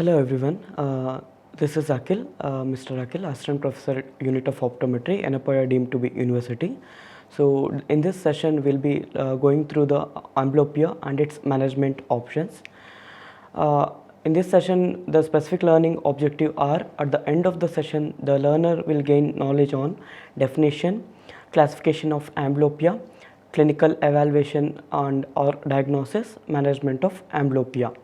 Hello everyone, this is Akhil, Mr. Akhil, Assistant Professor Unit of Optometry, Yenepoya deemed to be University. So in this session we'll be going through the amblyopia and its management options. In this session the specific learning objective are at the end of the session the learner will gain knowledge on definition, classification of amblyopia, clinical evaluation and or diagnosis, management of amblyopia.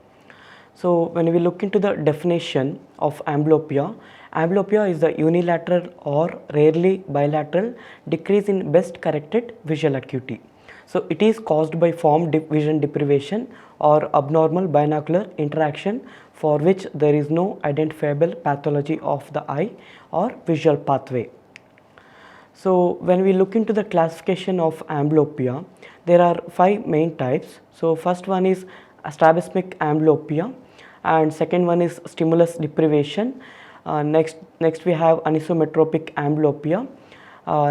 So when we look into the definition of amblyopia, amblyopia is the unilateral or rarely bilateral decrease in best corrected visual acuity. So it is caused by vision deprivation or abnormal binocular interaction for which there is no identifiable pathology of the eye or visual pathway. So when we look into the classification of amblyopia, there are 5 main types. So first one is strabismic amblyopia, and second one is stimulus deprivation. Next we have anisometropic amblyopia.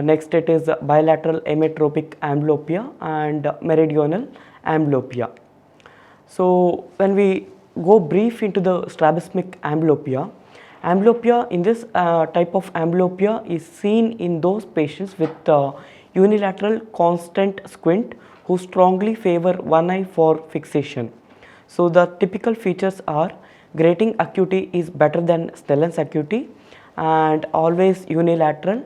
Next it is bilateral ametropic amblyopia and meridional amblyopia. So when we go brief into the strabismic amblyopia, amblyopia in this type of amblyopia is seen in those patients with unilateral constant squint who strongly favor one eye for fixation. So the typical features are grating acuity is better than Snellen's acuity and always unilateral,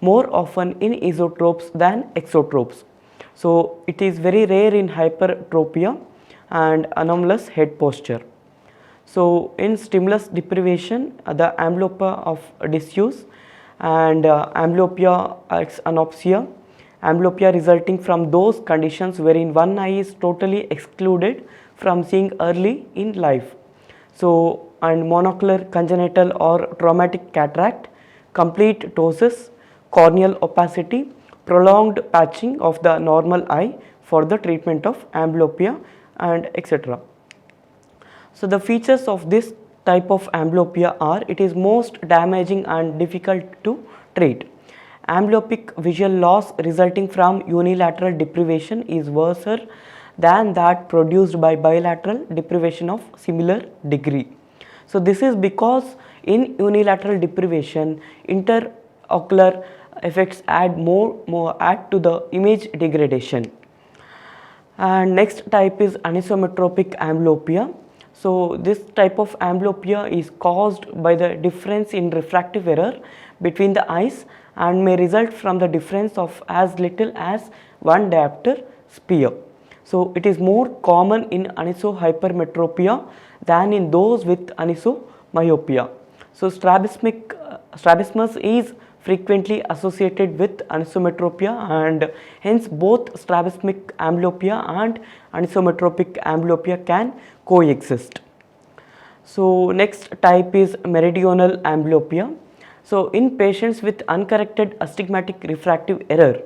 more often in isotropes than exotropes. So it is very rare in hypertropia and anomalous head posture. So in stimulus deprivation, the amblyopia of disuse and amblyopia ex anopsia, amblyopia resulting from those conditions wherein one eye is totally excluded from seeing early in life. So and monocular congenital or traumatic cataract, complete ptosis, corneal opacity, prolonged patching of the normal eye for the treatment of amblyopia and etc. So the features of this type of amblyopia are it is most damaging and difficult to treat. Amblyopic visual loss resulting from unilateral deprivation is worse than that produced by bilateral deprivation of similar degree. So this is because in unilateral deprivation interocular effects add to the image degradation. And next type is anisometropic amblyopia. So this type of amblyopia is caused by the difference in refractive error between the eyes and may result from the difference of as little as 1 diopter sphere. So it is more common in anisohypermetropia than in those with anisomyopia. So strabismus is frequently associated with anisometropia and hence both strabismic amblyopia and anisometropic amblyopia can coexist. So next type is meridional amblyopia. So in patients with uncorrected astigmatic refractive error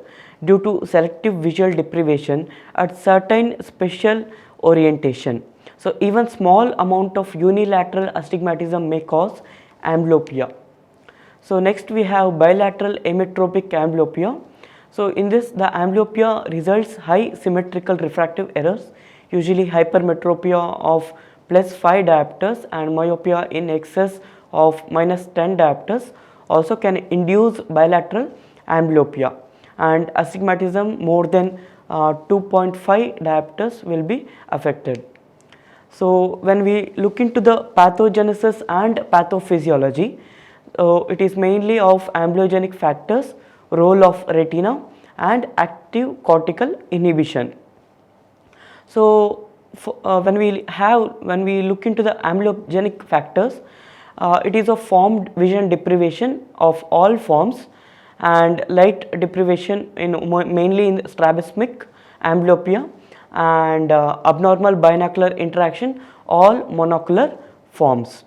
due to selective visual deprivation at certain special orientation. So even small amount of unilateral astigmatism may cause amblyopia. So next we have bilateral ametropic amblyopia. So in this the amblyopia results high symmetrical refractive errors, usually hypermetropia of +5 diopters and myopia in excess of -10 diopters also can induce bilateral amblyopia, and astigmatism more than 2.5 diopters will be affected. So when we look into the pathogenesis and pathophysiology, it is mainly of amblyogenic factors, role of retina and active cortical inhibition. So when we look into the amblyogenic factors, it is a formed vision deprivation of all forms and light deprivation in mainly in strabismic amblyopia and abnormal binocular interaction, all monocular forms.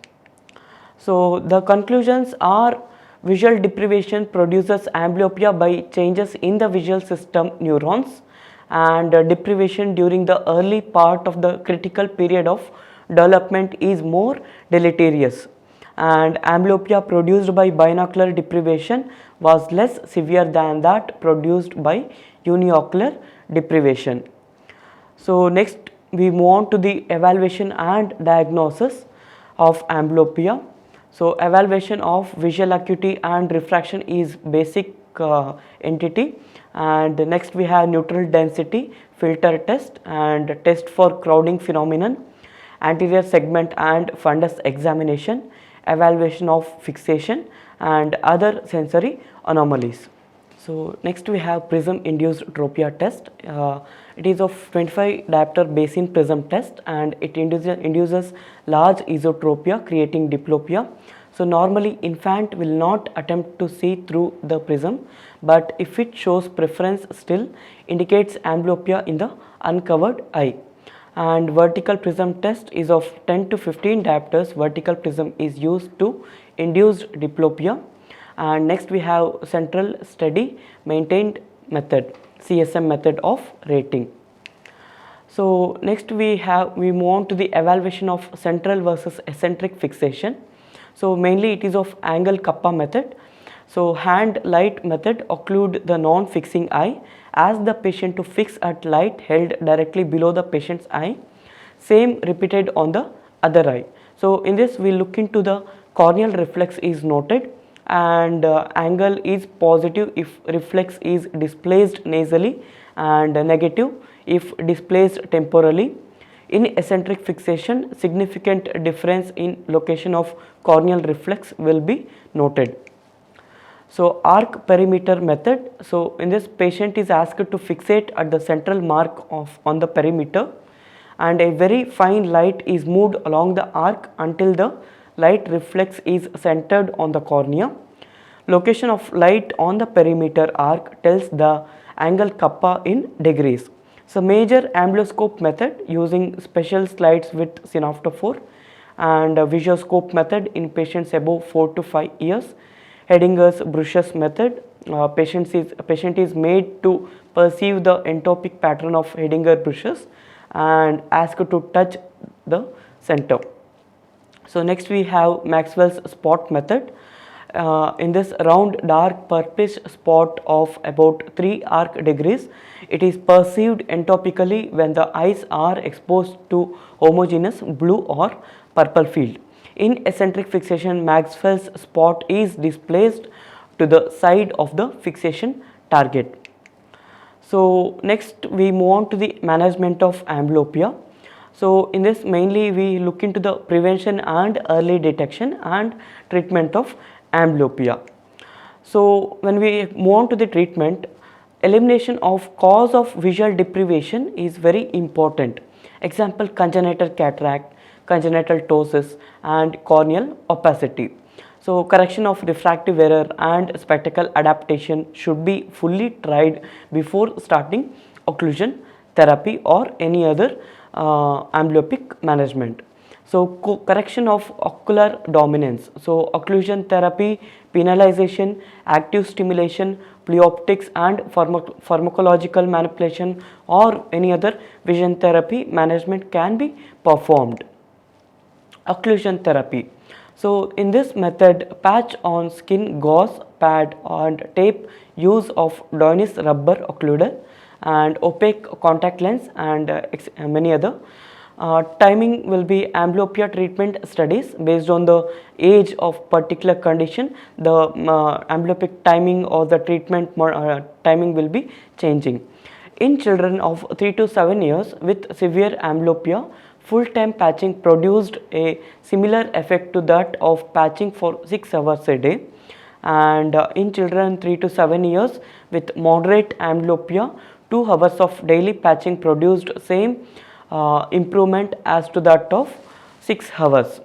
So the conclusions are visual deprivation produces amblyopia by changes in the visual system neurons, and deprivation during the early part of the critical period of development is more deleterious, and amblyopia produced by binocular deprivation was less severe than that produced by uniocular deprivation. So next we move on to the evaluation and diagnosis. of amblyopia. So evaluation of visual acuity and refraction is basic entity, and next we have neutral density filter test and test for crowding phenomenon, anterior segment and fundus examination, evaluation of fixation and other sensory anomalies. So next we have prism induced tropia test. It is of 25 diopter basin prism test, and it induces large esotropia creating diplopia. So normally infant will not attempt to see through the prism, but if it shows preference still indicates amblyopia in the uncovered eye. And vertical prism test is of 10 to 15 diopters. Vertical prism is used to induce diplopia. And next we have central steady maintained method, CSM method of rating. So next we move on to the evaluation of central versus eccentric fixation. So mainly it is of angle kappa method. So hand light method occlude the non-fixing eye, ask the patient to fix at light held directly below the patient's eye, same repeated on the other eye. So in this we look into the corneal reflex is noted, and angle is positive if reflex is displaced nasally, and negative if displaced temporally. In eccentric fixation, significant difference in location of corneal reflex will be noted. So arc perimeter method. So in this patient is asked to fixate at the central mark on the perimeter, and a very fine light is moved along the arc until the light reflex is centered on the cornea. Location of light on the perimeter arc tells the angle kappa in degrees. So major amblyoscope method using special slides with synoptophore, and visuoscope method in patients above 4 to 5 years. Hedinger's Bruch's method, patient is made to perceive the entopic pattern of Hedinger-Bruch's and asked to touch the center. So next we have Maxwell's spot method. In this round dark purplish spot of about 3 arc degrees, it is perceived entopically when the eyes are exposed to homogeneous blue or purple field. In eccentric fixation, Maxwell's spot is displaced to the side of the fixation target. So next we move on to the management of amblyopia. So in this mainly we look into the prevention and early detection and treatment of amblyopia. So when we move on to the treatment, elimination of cause of visual deprivation is very important. Example, congenital cataract, congenital ptosis and corneal opacity. So correction of refractive error and spectacle adaptation should be fully tried before starting occlusion therapy or any other amblyopic management. So correction of ocular dominance. So occlusion therapy, penalization, active stimulation, pleoptics and pharmacological manipulation or any other vision therapy management can be performed. Occlusion therapy. So in this method, patch on skin, gauze, pad and tape, use of Doyne's rubber occluder and opaque contact lens and many other. Timing will be amblyopia treatment studies based on the age of particular condition. The amblyopic timing or the treatment timing will be changing. In children of 3 to 7 years with severe amblyopia, full-time patching produced a similar effect to that of patching for 6 hours a day. And in children 3 to 7 years with moderate amblyopia, 2 hours of daily patching produced same improvement as to that of 6 hours.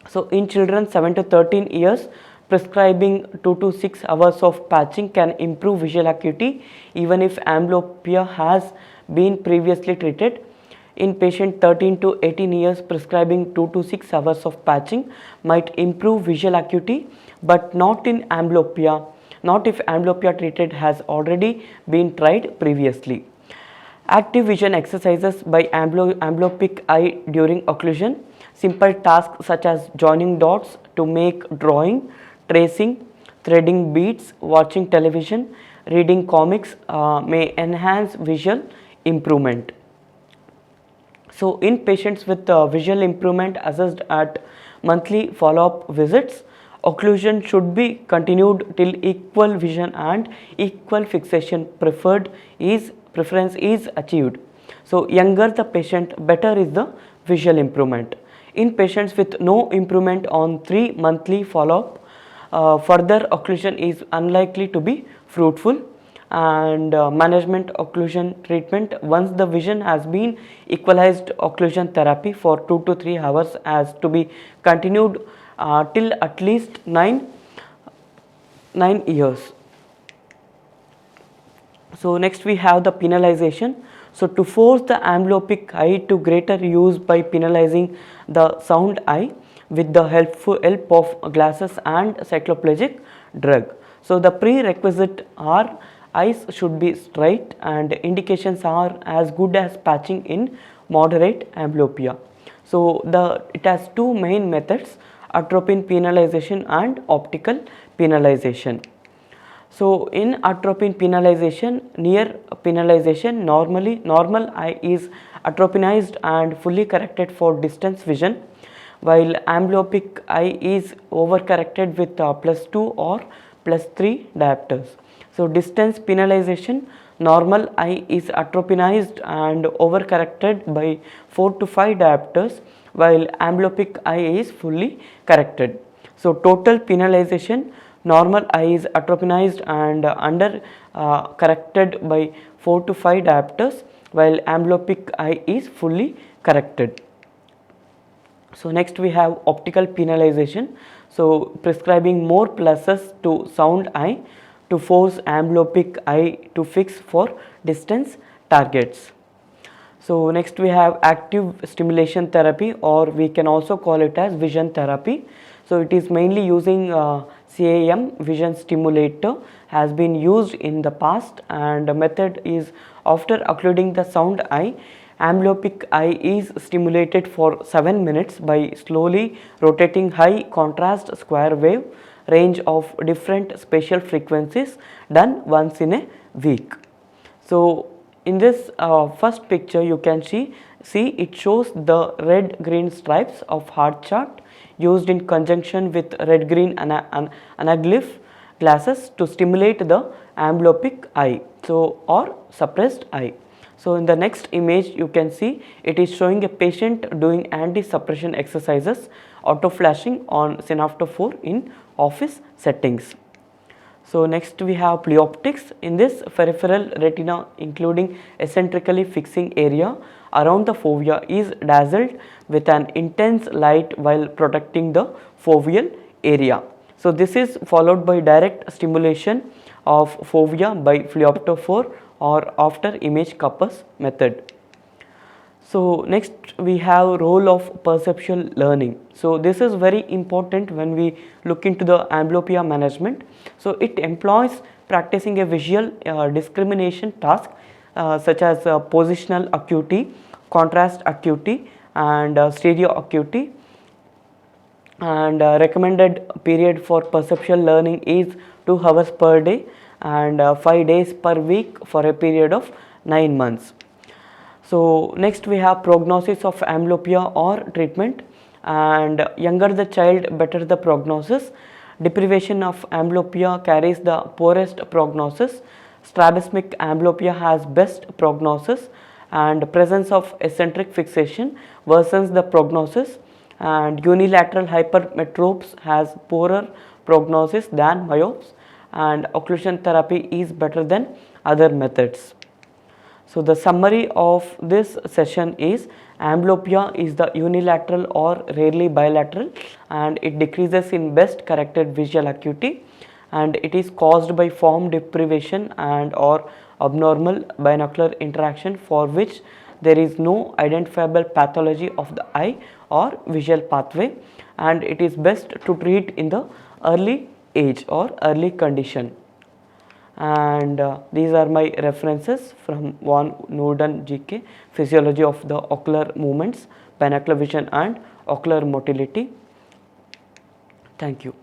So in children 7 to 13 years, prescribing 2 to 6 hours of patching can improve visual acuity even if amblyopia has been previously treated. In patient 13 to 18 years, prescribing 2 to 6 hours of patching might improve visual acuity, but not in amblyopia, not if amblyopia treated has already been tried previously. Active vision exercises by amblyopic eye during occlusion. Simple tasks such as joining dots to make drawing, tracing, threading beads, watching television, reading comics may enhance visual improvement. So in patients with visual improvement assessed at monthly follow-up visits, occlusion should be continued till equal vision and equal fixation preference is achieved. So younger the patient, better is the visual improvement. In patients with no improvement on 3 monthly follow-up, further occlusion is unlikely to be fruitful, and management occlusion treatment, once the vision has been equalized, occlusion therapy for 2 to 3 hours has to be continued till at least 9 years. So next we have the penalization. So to force the amblyopic eye to greater use by penalizing the sound eye with the help of glasses and cycloplegic drug. So the prerequisite are eyes should be straight, and indications are as good as patching in moderate amblyopia. So it has two main methods: atropine penalization and optical penalization. So in atropine penalization, near penalization, normal eye is atropinized and fully corrected for distance vision, while amblyopic eye is overcorrected with +2 or +3 diopters. So distance penalization, normal eye is atropinized and overcorrected by 4 to 5 diopters, while amblyopic eye is fully corrected. So total penalization, normal eye is atropinized and under corrected by 4 to 5 diopters, while amblyopic eye is fully corrected. So next we have optical penalization. So prescribing more pluses to sound eye to force amblyopic eye to fix for distance targets. So next we have active stimulation therapy, or we can also call it as vision therapy. So it is mainly using CAM vision stimulator, has been used in the past, and the method is after occluding the sound eye, amblyopic eye is stimulated for 7 minutes by slowly rotating high contrast square wave range of different spatial frequencies, done once in a week. So in this first picture you can see it shows the red green stripes of heart chart used in conjunction with red green anaglyph glasses to stimulate the amblyoptic eye, so or suppressed eye. So in the next image you can see it is showing a patient doing anti-suppression exercises, auto flashing on Synapto 4 in office settings. So next we have pleoptics. In this, peripheral retina including eccentrically fixing area around the fovea is dazzled with an intense light while protecting the foveal area. So this is followed by direct stimulation of fovea by Pleiopto 4 or after image Kappas method. So next we have role of perceptual learning. So this is very important when we look into the amblyopia management. So it employs practicing a visual discrimination task such as positional acuity, contrast acuity and stereo acuity, and recommended period for perceptual learning is 2 hours per day and 5 days per week for a period of 9 months. So next we have prognosis of amblyopia or treatment, and younger the child, better the prognosis. Deprivation of amblyopia carries the poorest prognosis. Strabismic amblyopia has best prognosis, and presence of eccentric fixation worsens the prognosis, and unilateral hypermetropes has poorer prognosis than myopes, and occlusion therapy is better than other methods. So the summary of this session is amblyopia is the unilateral or rarely bilateral, and it decreases in best corrected visual acuity, and it is caused by form deprivation and or abnormal binocular interaction for which there is no identifiable pathology of the eye or visual pathway, and it is best to treat in the early age or early condition. And these are my references from Von Noorden GK, Physiology of the Ocular Movements, Binocular Vision and Ocular Motility. Thank you.